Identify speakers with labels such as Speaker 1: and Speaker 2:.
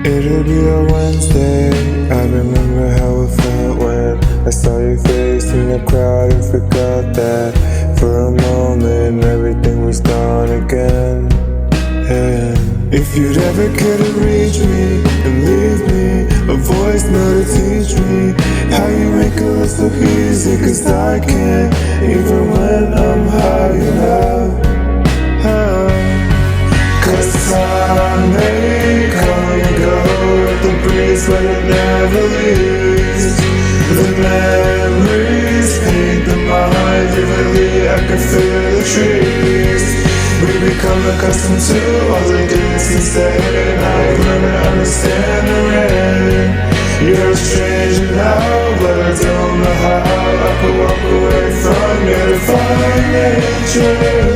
Speaker 1: It'll be a Wednesday. I remember how it felt when I saw your face in the crowd and forgot that for a moment everything was gone again. And if you'd ever care to reach me and leave me a voicemail to teach me how you make it look so easy, 'cause I can't even when I'm high enough. 'Cause time may come and go with the breeze, but it never leaves. The memories paint the mind vividly, I can feel the trees. We become accustomed to all the distance there. Now I learn to understand the rain. You're a stranger now, but I don't know how I could walk away from you to find nature.